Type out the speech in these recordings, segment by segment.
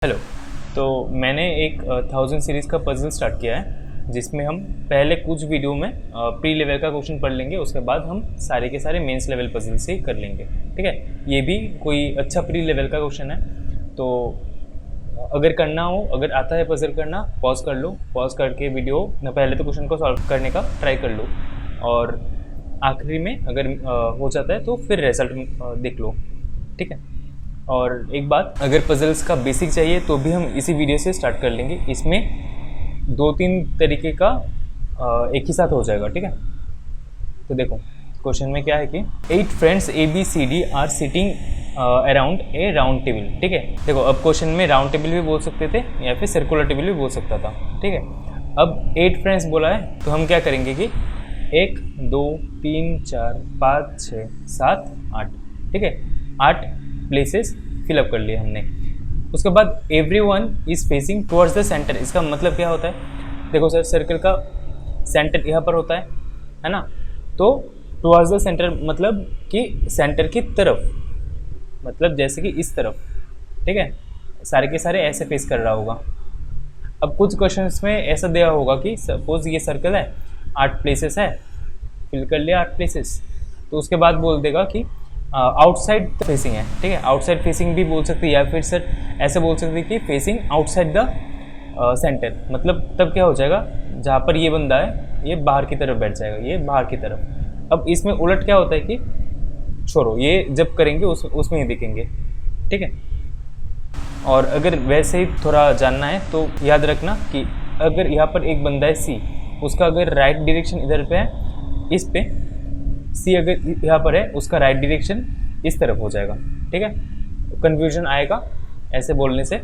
Hello. तो मैंने एक 1000 सीरीज़ का पजल स्टार्ट किया है जिसमें हम पहले कुछ वीडियो में प्री लेवल का क्वेश्चन पढ़ लेंगे, उसके बाद हम सारे के सारे मेंस लेवल पजल से कर लेंगे। ठीक है, ये भी कोई अच्छा प्री लेवल का क्वेश्चन है। तो अगर करना हो, अगर आता है पजल करना, पॉज कर लो, पॉज करके वीडियो पहले तो क्वेश्चन को सॉल्व करने का ट्राई कर लो, और आखिरी में अगर हो जाता है तो फिर रिजल्ट देख लो। ठीक है, और एक बात, अगर पजल्स का बेसिक चाहिए तो भी हम इसी वीडियो से स्टार्ट कर लेंगे। इसमें 2-3 तरीके का एक ही साथ हो जाएगा। ठीक है, तो देखो क्वेश्चन में क्या है कि 8 friends ABCD are sitting around a round table. ठीक है, देखो अब क्वेश्चन में राउंड टेबल भी बोल सकते थे या फिर सर्कुलर टेबल भी बोल सकता था। ठीक है, अब 8 फ्रेंड्स बोला है तो हम क्या करेंगे कि 1 2 3 4 5 6 7 8। ठीक है, 8 प्लेसेस फिलअप कर लिए हमने। उसके बाद everyone is facing towards the centre. इसका मतलब क्या होता है, देखो सर, सर्कल का सेंटर यहाँ पर होता है ना। तो टुवर्ड्स द सेंटर मतलब कि सेंटर की तरफ, मतलब जैसे कि इस तरफ। ठीक है, सारे के सारे ऐसे फेस कर रहा होगा। अब कुछ क्वेश्चंस में ऐसा दिया होगा कि सपोज ये सर्कल है, 8 प्लेसेस है, फिल कर लिया 8 प्लेसेस, तो उसके बाद बोल देगा कि आउटसाइड फेसिंग है। ठीक है, आउटसाइड फेसिंग भी बोल सकते हैं, या फिर सर ऐसे बोल सकते हैं कि फेसिंग आउटसाइड द सेंटर। मतलब तब क्या हो जाएगा, जहाँ पर ये बंदा है ये बाहर की तरफ बैठ जाएगा, ये बाहर की तरफ। अब इसमें उलट क्या होता है कि छोड़ो, ये जब करेंगे उसमें ही दिखेंगे। ठीक है, और अगर वैसे ही थोड़ा जानना है तो याद रखना कि अगर यहाँ पर एक बंदा है C, उसका अगर राइट डायरेक्शन इधर पे है, इस पे C अगर यहाँ पर है, उसका राइट डायरेक्शन इस तरफ हो जाएगा। ठीक है, कन्फ्यूजन आएगा ऐसे बोलने से।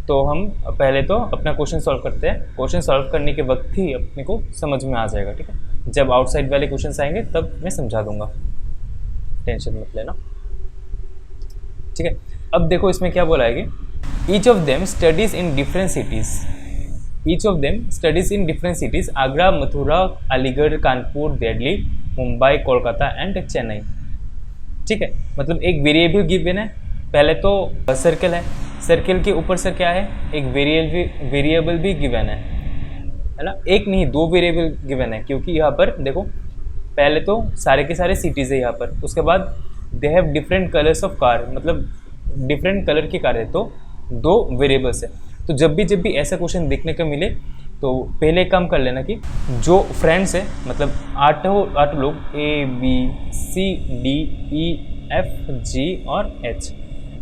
तो हम पहले तो अपना क्वेश्चन सॉल्व करते हैं। क्वेश्चन सॉल्व करने के वक्त ही अपने को समझ में आ जाएगा। ठीक है, जब आउटसाइड वाले क्वेश्चन आएंगे तब मैं समझा दूंगा, टेंशन मत लेना। ठीक है, अब देखो इसमें क्या बोला है कि each of them studies in different cities. Each of them studies in different cities, Agra, Mathura, Aligarh, Kanpur, Delhi, Mumbai, Kolkata and Chennai. ठीक है, मतलब एक वेरिएबल गिवन है। पहले तो सर्कल है, सर्कल के ऊपर से क्या है, एक वेरिएबल भी गिवन है ना। एक नहीं, 2 वेरिएबल गिवन है, क्योंकि यहाँ पर देखो पहले तो सारे के सारे सिटीज़ है यहाँ पर। उसके बाद they have different colours of car, मतलब डिफरेंट कलर की कार है, तो 2 वेरिएबल्स है। तो जब भी ऐसा क्वेश्चन देखने को मिले तो पहले काम कर लेना कि जो फ्रेंड्स है, मतलब 8 लोग ABCDEFG और H,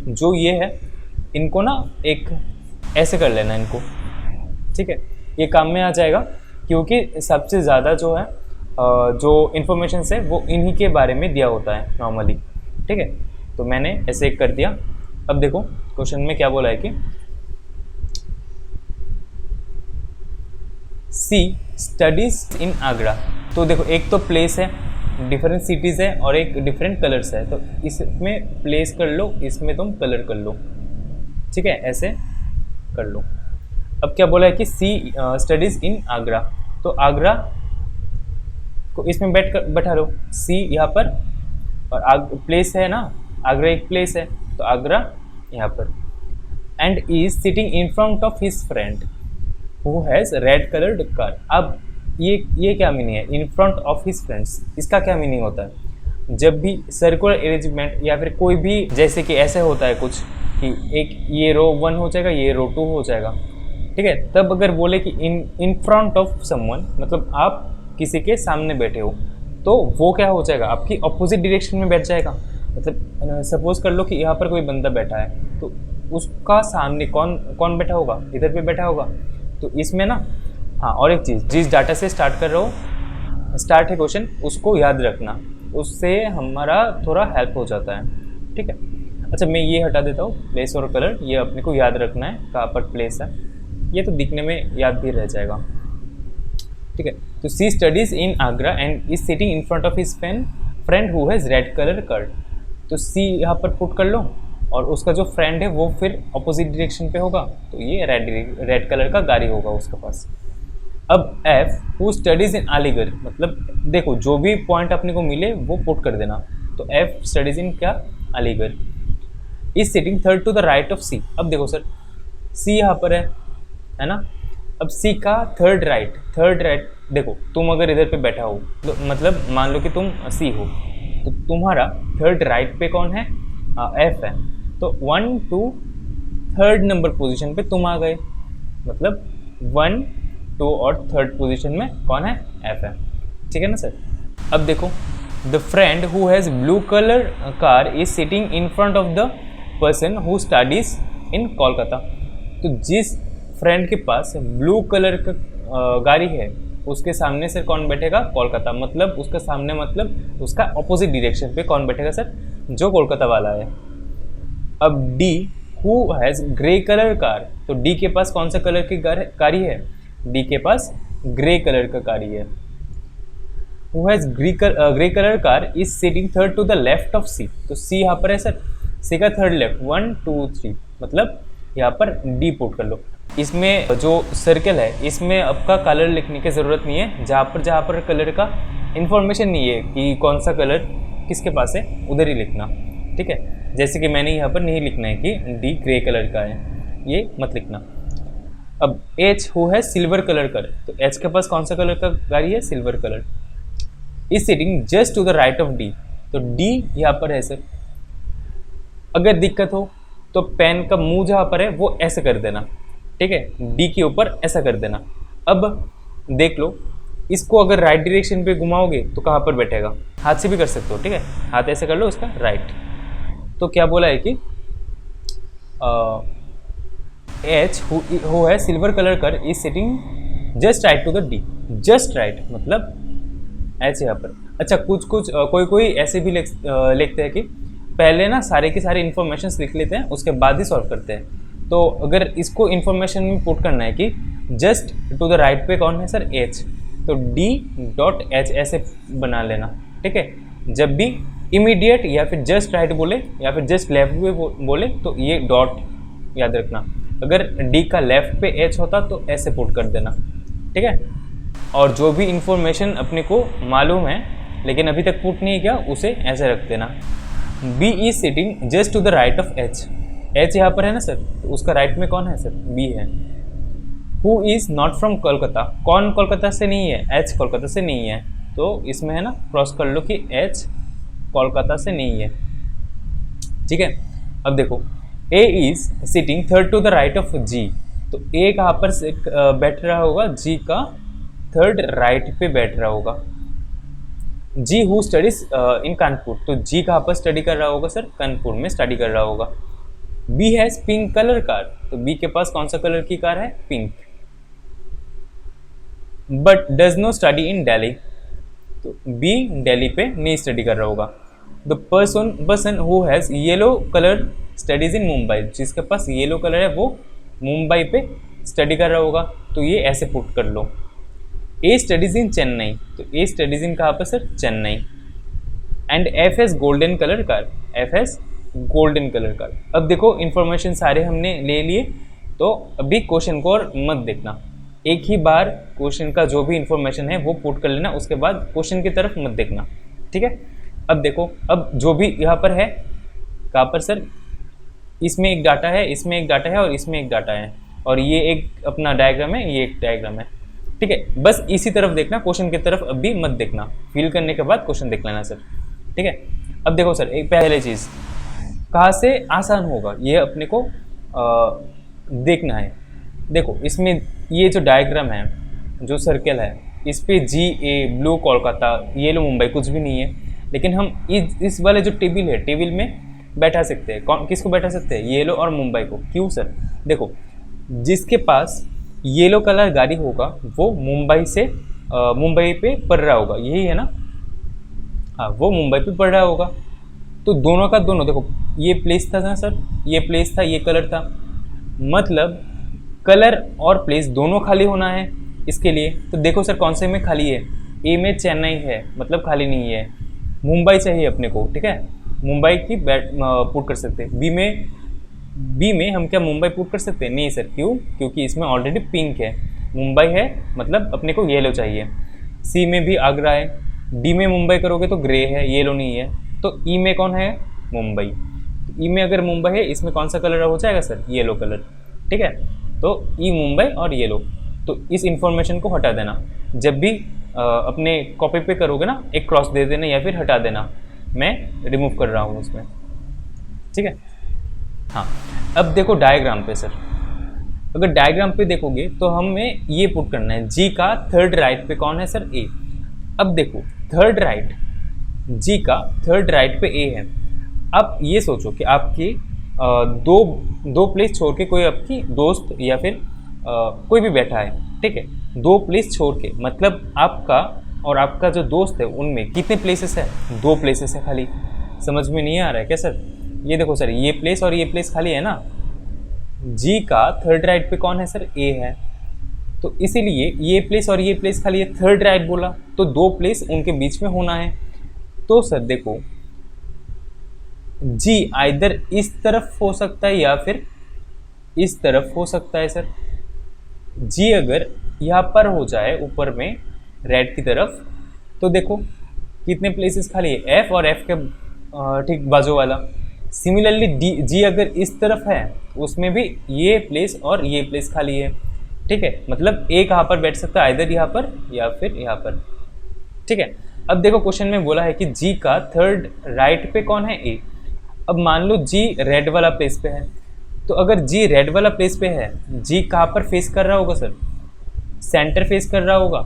जो ये है इनको ना एक ऐसे कर लेना इनको। ठीक है, ये काम में आ जाएगा, क्योंकि सबसे ज़्यादा जो है जो इन्फॉर्मेशन है वो इन्हीं के बारे में दिया होता है नॉर्मली। ठीक है, तो मैंने ऐसे एक कर दिया। अब देखो क्वेश्चन में क्या बोला है कि C स्टडीज इन आगरा। तो देखो एक तो प्लेस है, डिफरेंट सिटीज़ है, और एक डिफरेंट कलर्स है। तो इसमें प्लेस कर लो, इसमें तुम कलर कर लो। ठीक है, ऐसे कर लो। अब क्या बोला है कि C स्टडीज इन आगरा, तो आगरा को इसमें बैठा लो, C यहाँ पर, और प्लेस है ना, आगरा एक प्लेस है, तो आगरा यहाँ पर। And is sitting in front of his friend who has red coloured car. अब ये क्या मीनिंग है, इन फ्रंट ऑफ हिज फ्रेंड्स, इसका क्या मीनिंग होता है। जब भी सर्कुलर अरेंजमेंट या फिर कोई भी, जैसे कि ऐसे होता है कुछ कि एक ये रो 1 हो जाएगा, ये रो 2 हो जाएगा। ठीक है, तब अगर बोले कि इन फ्रंट ऑफ समवन, मतलब आप किसी के सामने बैठे हो, तो वो क्या हो जाएगा, आपकी अपोजिट डायरेक्शन में बैठ जाएगा। मतलब सपोज कर लो कि यहाँ पर कोई बंदा बैठा है, तो उसका सामने कौन बैठा होगा, इधर पे बैठा होगा। तो इसमें ना, हाँ, और एक चीज़, जिस डाटा से स्टार्ट कर रहे हो, स्टार्ट है क्वेश्चन, उसको याद रखना, उससे हमारा थोड़ा हेल्प हो जाता है। ठीक है, अच्छा मैं ये हटा देता हूँ, प्लेस और कलर, ये अपने को याद रखना है कहाँ पर प्लेस है, ये तो दिखने में याद भी रह जाएगा। ठीक है, तो C studies in Agra and is sitting in front of his friend who has red colour card. तो C यहाँ पर पुट कर लो, और उसका जो फ्रेंड है वो फिर अपोजिट डायरेक्शन पे होगा, तो ये रेड कलर का गाड़ी होगा उसके पास। अब F who studies in Aligarh, मतलब देखो जो भी पॉइंट अपने को मिले वो पुट कर देना। तो F स्टडीज इन क्या, Aligarh. Is sitting third to the right of C। अब देखो सर, सी यहाँ पर है ना। अब सी का थर्ड राइट देखो, तुम अगर इधर पे बैठा हो तो मतलब मान लो कि तुम सी हो, तो तुम्हारा थर्ड राइट पे कौन है, एफ है। तो 1 2 थर्ड नंबर पोजीशन पे तुम आ गए, मतलब 1 2 और थर्ड पोजीशन में कौन है, एफ है। ठीक है ना सर। अब देखो, the friend who has blue colour car is sitting in front of the person who studies in Kolkata. तो जिस फ्रेंड के पास ब्लू कलर का गाड़ी है, उसके सामने सर कौन बैठेगा, कोलकाता। मतलब उसका सामने मतलब उसका ऑपोजिट डायरेक्शन पे कौन बैठेगा सर, जो कोलकाता वाला है। अब D who has grey colour car, तो डी के पास कौन सा कलर की गाड़ी है, डी के पास ग्रे कलर का गाड़ी है। Who has grey colour car is sitting third to the left of C, तो सी यहाँ पर है सर, सी का थर्ड लेफ्ट 1 2 3, मतलब यहाँ पर डी पुट कर लो। इसमें जो सर्कल है इसमें आपका कलर लिखने की ज़रूरत नहीं है, जहाँ पर कलर का इंफॉर्मेशन नहीं है कि कौन सा कलर किसके पास है, उधर ही लिखना। ठीक है, जैसे कि मैंने यहाँ पर नहीं लिखना है कि डी ग्रे कलर का है, ये मत लिखना। अब एच हु है सिल्वर कलर का, तो एच के पास कौन सा कलर का गाड़ी है, silver colour, is sitting just to the right of D, तो डी यहाँ पर है सर। अगर दिक्कत हो तो पेन का मुंह जहाँ पर है वो ऐसे कर देना, ठीक है, डी के ऊपर ऐसा कर देना। अब देख लो, इसको अगर राइट डायरेक्शन पे घुमाओगे तो कहाँ पर बैठेगा, हाथ से भी कर सकते हो, ठीक है, हाथ ऐसे कर लो उसका राइट। तो क्या बोला है कि एच हु है silver colour car is sitting just right to the D, just right मतलब एच यहाँ पर। अच्छा, कोई ऐसे भी लिखते हैं कि पहले ना सारे के सारे इन्फॉर्मेशन लिख लेते हैं, उसके बाद ही सॉल्व करते हैं। तो अगर इसको इन्फॉर्मेशन में पुट करना है कि जस्ट टू द राइट पे कौन है सर, एच, तो डी डॉट एच ऐसे बना लेना। ठीक है, जब भी इमीडिएट या फिर जस्ट राइट बोले या फिर जस्ट लेफ्ट पे बोले तो ये डॉट याद रखना। अगर डी का लेफ्ट पे एच होता तो ऐसे पुट कर देना। ठीक है, और जो भी इंफॉर्मेशन अपने को मालूम है लेकिन अभी तक पुट नहीं किया उसे ऐसे रख देना। B is sitting just to the right of H, H यहाँ पर है ना सर, तो उसका राइट में कौन है सर, बी है। Who is not from Kolkata, कौन कोलकाता से नहीं है, एच कोलकाता से नहीं है, तो इसमें है ना क्रॉस कर लो कि एच कोलकाता से नहीं है। ठीक है, अब देखो A is sitting third to the right of G, तो ए कहाँ पर बैठ रहा होगा, जी का थर्ड राइट पे बैठ रहा होगा। जी हु स्टडीज इन कानपुर, तो जी कहाँ पर स्टडी कर रहा होगा सर, कानपुर में स्टडी कर रहा होगा। B has pink colour car, तो बी के पास कौन सा कलर की कार है, pink. But does no study in Delhi, तो बी दिल्ली पे नहीं स्टडी कर रहा होगा। The person who has yellow colour studies in Mumbai, जिसके पास येलो कलर है वो मुंबई पे स्टडी कर रहा होगा, तो ये ऐसे पुट कर लो। ए स्टडीज इन चेन्नई, तो ए स्टडीज इन कहाँ पर sir, Chennai. And F has golden colour car, F has golden colour car. अब देखो इन्फॉर्मेशन सारे हमने ले लिए, तो अभी क्वेश्चन को और मत देखना, एक ही बार क्वेश्चन का जो भी इंफॉर्मेशन है वो पुट कर लेना, उसके बाद क्वेश्चन की तरफ मत देखना। ठीक है, अब देखो, अब जो भी यहाँ पर है, कहाँ पर सर, इसमें एक डाटा है, इसमें एक डाटा है और इसमें एक डाटा है, और ये एक अपना डायग्राम है, ये एक डायग्राम है। ठीक है, बस इसी तरफ देखना, क्वेश्चन की तरफ अभी मत देखना, फिल करने के बाद क्वेश्चन देख लेना सर। ठीक है, अब देखो सर, एक पहले चीज़ कहाँ से आसान होगा ये अपने को देखना है। देखो इसमें ये जो डायग्राम है, जो सर्कल है, इस पे जी ए ब्लू कोलकाता, येलो मुंबई कुछ भी नहीं है, लेकिन हम इस वाले जो टेबल है, टेबल में बैठा सकते हैं। कौन किसको बैठा सकते हैं, येलो और मुंबई को। क्यों सर, देखो जिसके पास येलो कलर गाड़ी होगा वो मुंबई से मुंबई पे पड़ रहा होगा, यही है ना, हाँ वो मुंबई पे पड़ रहा होगा। तो दोनों का दोनों, देखो ये प्लेस था ना सर, ये प्लेस था, ये कलर था, मतलब कलर और प्लेस दोनों खाली होना है इसके लिए। तो देखो सर कौन से में खाली है, ए में चेन्नई है मतलब खाली नहीं है, मुंबई चाहिए अपने को। ठीक है, मुंबई की पुट कर सकते हैं। बी में हम क्या मुंबई पुट कर सकते हैं, नहीं सर, क्यों, क्योंकि इसमें ऑलरेडी पिंक है, मुंबई है मतलब अपने को येलो चाहिए। सी में भी आगरा है, डी में मुंबई करोगे तो ग्रे है, येलो नहीं है, तो ई में कौन है, मुंबई। तो ई में अगर मुंबई है, इसमें कौन सा कलर हो जाएगा सर, येलो कलर। ठीक है। तो ई मुंबई और ये लो, तो इस इंफॉर्मेशन को हटा देना। जब भी अपने कॉपी पे करोगे ना, एक क्रॉस दे देना या फिर हटा देना, मैं रिमूव कर रहा हूँ उसमें, ठीक है। हाँ, अब देखो डायग्राम पे सर, अगर डायग्राम पे देखोगे तो हमें ये पुट करना है, जी का थर्ड राइट पे कौन है सर, ए। अब देखो थर्ड राइट, जी का थर्ड राइट पे ए है। अब ये सोचो कि आपकी दो प्लेस छोड़ के कोई आपकी दोस्त या फिर कोई भी बैठा है, ठीक है। दो प्लेस छोड़ के, मतलब आपका और आपका जो दोस्त है उनमें कितने प्लेसेस है, दो प्लेसेस है खाली। समझ में नहीं आ रहा है क्या सर? ये देखो सर, ये प्लेस और ये प्लेस खाली है ना। जी का थर्ड राइट पे कौन है सर, ए है। तो इसीलिए ये प्लेस और ये प्लेस खाली है, थर्ड राइट बोला तो दो प्लेस उनके बीच में होना है। तो सर देखो, जी आइदर इस तरफ हो सकता है या फिर इस तरफ हो सकता है सर। जी अगर यहाँ पर हो जाए ऊपर में रेड की तरफ, तो देखो कितने प्लेसेस खाली है, एफ और एफ के ठीक बाजू वाला। सिमिलरली डी, जी अगर इस तरफ है उसमें भी ये प्लेस और ये प्लेस खाली है, ठीक है। मतलब ए कहाँ पर बैठ सकता है, आइदर यहाँ पर या फिर यहाँ पर, ठीक है। अब देखो क्वेश्चन में बोला है कि जी का थर्ड राइट पे कौन है, ए। अब मान लो जी रेड वाला प्लेस पे है, तो अगर जी रेड वाला प्लेस पे है, जी कहाँ पर फेस कर रहा होगा सर, सेंटर फेस कर रहा होगा।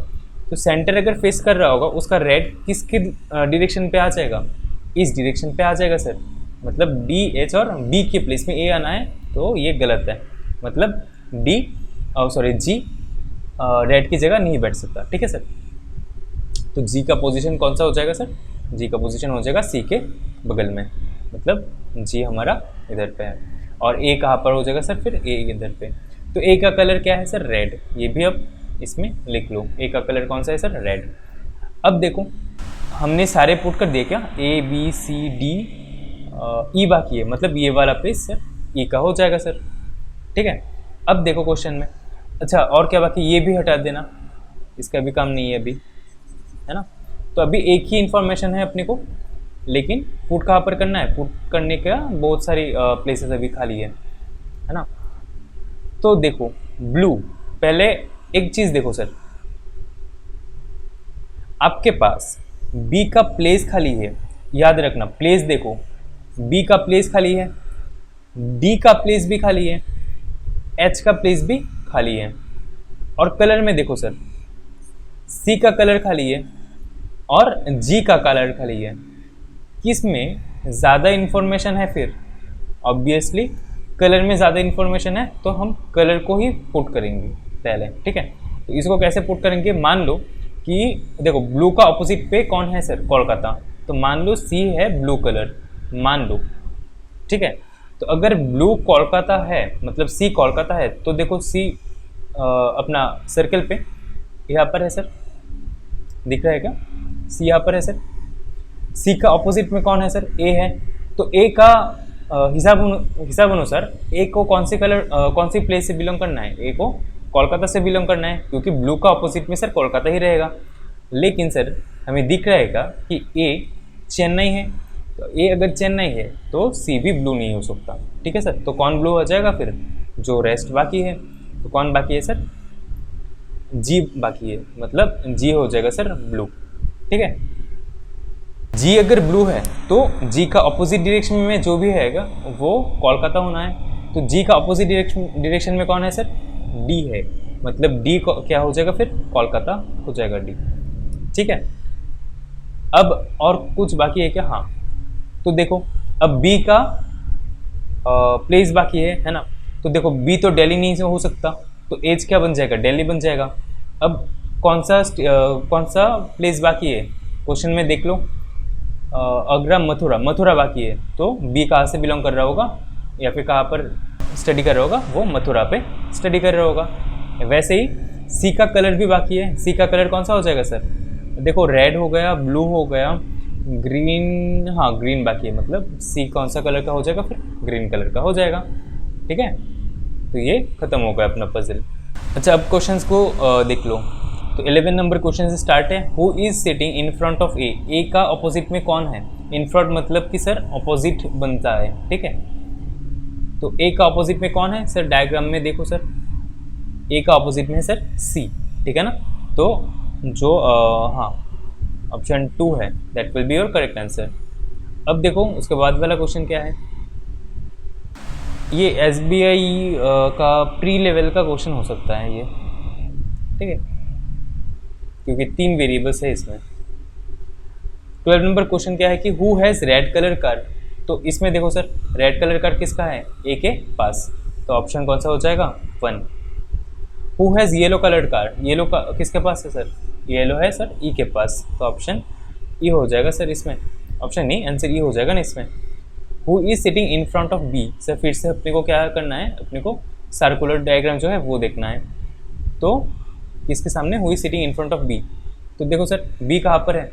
तो सेंटर अगर फेस कर रहा होगा, उसका रेड किसके डायरेक्शन पे आ जाएगा, इस डायरेक्शन पे आ जाएगा सर। मतलब डी, एच और बी के प्लेस में ए आना है, तो ये गलत है। मतलब डी सॉरी जी रेड की जगह नहीं बैठ सकता, ठीक है सर। तो जी का पोजीशन कौन सा हो जाएगा सर, जी का पोजीशन हो जाएगा सी के बगल में, मतलब जी हमारा इधर पे है। और ए कहाँ पर हो जाएगा सर, फिर ए इधर पे। तो ए का कलर क्या है सर, रेड। ये भी अब इसमें लिख लो, ए का कलर कौन सा है सर, रेड। अब देखो हमने सारे पुट कर दिए क्या, ए बी सी डी, ई बाकी है, मतलब ये वाला प्लेस सर ई का हो जाएगा सर, ठीक है। अब देखो क्वेश्चन में, अच्छा और क्या बाकी, ये भी हटा देना, इसका भी काम नहीं है अभी, है ना। तो अभी एक ही इंफॉर्मेशन है अपने को, लेकिन पुट कहाँ पर करना है, पुट करने का बहुत सारी प्लेसेस अभी खाली है ना। तो देखो ब्लू, पहले एक चीज़ देखो सर, आपके पास बी का प्लेस खाली है, याद रखना प्लेस देखो, बी का प्लेस खाली है, डी का प्लेस भी खाली है, एच का प्लेस भी खाली है। और कलर में देखो सर, सी का कलर खाली है और जी का कलर खाली है। किस में ज़्यादा इन्फॉर्मेशन है, फिर ऑब्वियसली कलर में ज़्यादा इन्फॉर्मेशन है, तो हम कलर को ही पुट करेंगे पहले, ठीक है। तो इसको कैसे पुट करेंगे, मान लो कि देखो ब्लू का ऑपोजिट पे कौन है सर, कोलकाता। तो मान लो सी है ब्लू कलर, मान लो, ठीक है। तो अगर ब्लू कोलकाता है, मतलब सी कोलकाता है, तो देखो सी अपना सर्कल पे यहाँ पर है सर, दिख रहा है क्या, सी यहाँ पर है सर। सी का ऑपोजिट में कौन है सर, ए है। तो ए का हिसाब अनुसार ए को कौन सी प्लेस से बिलोंग करना है, ए को कोलकाता से बिलोंग करना है, क्योंकि ब्लू का ऑपोजिट में सर कोलकाता ही रहेगा। लेकिन सर हमें दिख रहेगा कि ए चेन्नई है, तो ए अगर चेन्नई है तो सी भी ब्लू नहीं हो सकता, ठीक है सर। तो कौन ब्लू हो जाएगा फिर, जो रेस्ट बाकी है। तो कौन बाकी है सर, जी बाकी है, मतलब जी हो जाएगा सर ब्लू, ठीक है। जी अगर ब्लू है तो जी का अपोजिट डायरेक्शन में जो भी रहेगा वो कोलकाता होना है। तो जी का अपोजिट डायरेक्शन में कौन है सर, डी है, मतलब डी क्या हो जाएगा फिर, कोलकाता हो जाएगा डी, ठीक है। अब और कुछ बाकी है क्या, हाँ। तो देखो अब बी का प्लेस बाकी है ना। तो देखो बी तो दिल्ली नहीं हो सकता, तो एच क्या बन जाएगा, दिल्ली बन जाएगा। अब कौन सा प्लेस बाकी है, क्वेश्चन में देख लो, अग्रा मथुरा बाकी है। तो बी कहाँ से बिलोंग कर रहा होगा या फिर कहाँ पर स्टडी कर रहा होगा, वो मथुरा पे स्टडी कर रहा होगा। वैसे ही सी का कलर भी बाकी है, सी का कलर कौन सा हो जाएगा सर, देखो रेड हो गया, ब्लू हो गया, ग्रीन, हाँ ग्रीन बाकी है, मतलब सी कौन सा कलर का हो जाएगा फिर, ग्रीन कलर का हो जाएगा, ठीक है। तो ये खत्म हो गया अपना पजल। अच्छा अब क्वेश्चंस को देख लो। तो 11 नंबर क्वेश्चन से स्टार्ट है, who is sitting in front of A, A का अपोजिट में कौन है, इन फ्रंट मतलब कि सर अपोजिट बनता है, ठीक है। तो ए का ऑपोजिट में कौन है सर, डायग्राम में देखो सर, ए का ऑपोजिट में है सर सी, ठीक है ना। तो जो हाँ ऑप्शन 2 है that will be your correct answer. अब देखो उसके बाद वाला क्वेश्चन क्या है, ये SBI का प्री लेवल का क्वेश्चन हो सकता है ये, ठीक है, क्योंकि 3 वेरिएबल्स है इसमें। 12 नंबर क्वेश्चन क्या है कि who has red colour car, तो इसमें देखो सर रेड कलर कार किसका है, ए के पास, तो ऑप्शन कौन सा हो जाएगा 1। Who has yellow colour car, yellow का किसके पास है सर, येलो है सर ई के पास, तो ऑप्शन ई हो जाएगा सर इसमें, ऑप्शन नहीं आंसर ई हो जाएगा ना इसमें। Who is sitting in front of B, sir फिर से अपने को क्या करना है, अपने को सर्कुलर डायग्राम जो है वो देखना है। तो किसके सामने, who is sitting in front of B, तो देखो सर बी कहाँ पर है,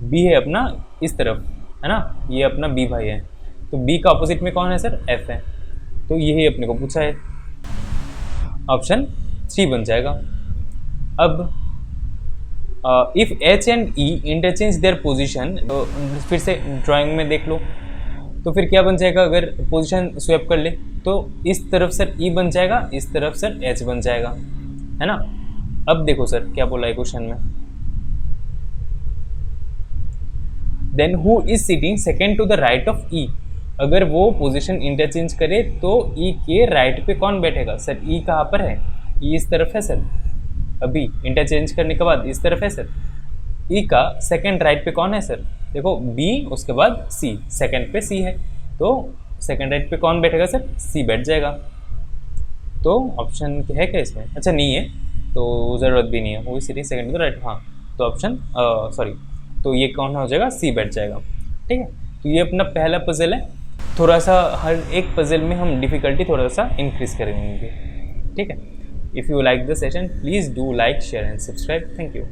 बी है अपना इस तरफ, है ना, ये अपना बी भाई है, तो बी का ऑपोजिट में कौन है सर, एफ है, तो यही अपने को पूछा है, ऑप्शन 3 बन जाएगा। अब if H and E interchange their position, तो फिर से ड्राइंग में देख लो, तो फिर क्या बन जाएगा, अगर पोजीशन स्वैप कर ले तो इस तरफ सर ई बन जाएगा, इस तरफ सर एच बन जाएगा, है ना। अब देखो सर क्या बोला है क्वेश्चन में, then who is sitting second to the right of E, अगर वो पोजीशन इंटरचेंज करे तो ई के राइट पे कौन बैठेगा, सर ई कहाँ पर है, ई इस तरफ है सर, अभी इंटरचेंज करने के बाद इस तरफ है सर, ई का सेकेंड राइट पे कौन है सर, देखो बी उसके बाद सी, सेकेंड पे सी है, तो सेकेंड राइट पे कौन बैठेगा सर, सी बैठ जाएगा, तो ऑप्शन है क्या इसमें, अच्छा नहीं है तो ज़रूरत भी नहीं है, वो city second to the right, हाँ तो ऑप्शन सॉरी, तो ये कौन हो जाएगा, सी बैठ जाएगा, ठीक है। तो ये अपना पहला पजल है, थोड़ा सा हर एक पजल में हम डिफ़िकल्टी थोड़ा सा इंक्रीज करेंगे, ठीक है। If you like the session please do like share and subscribe, thank you.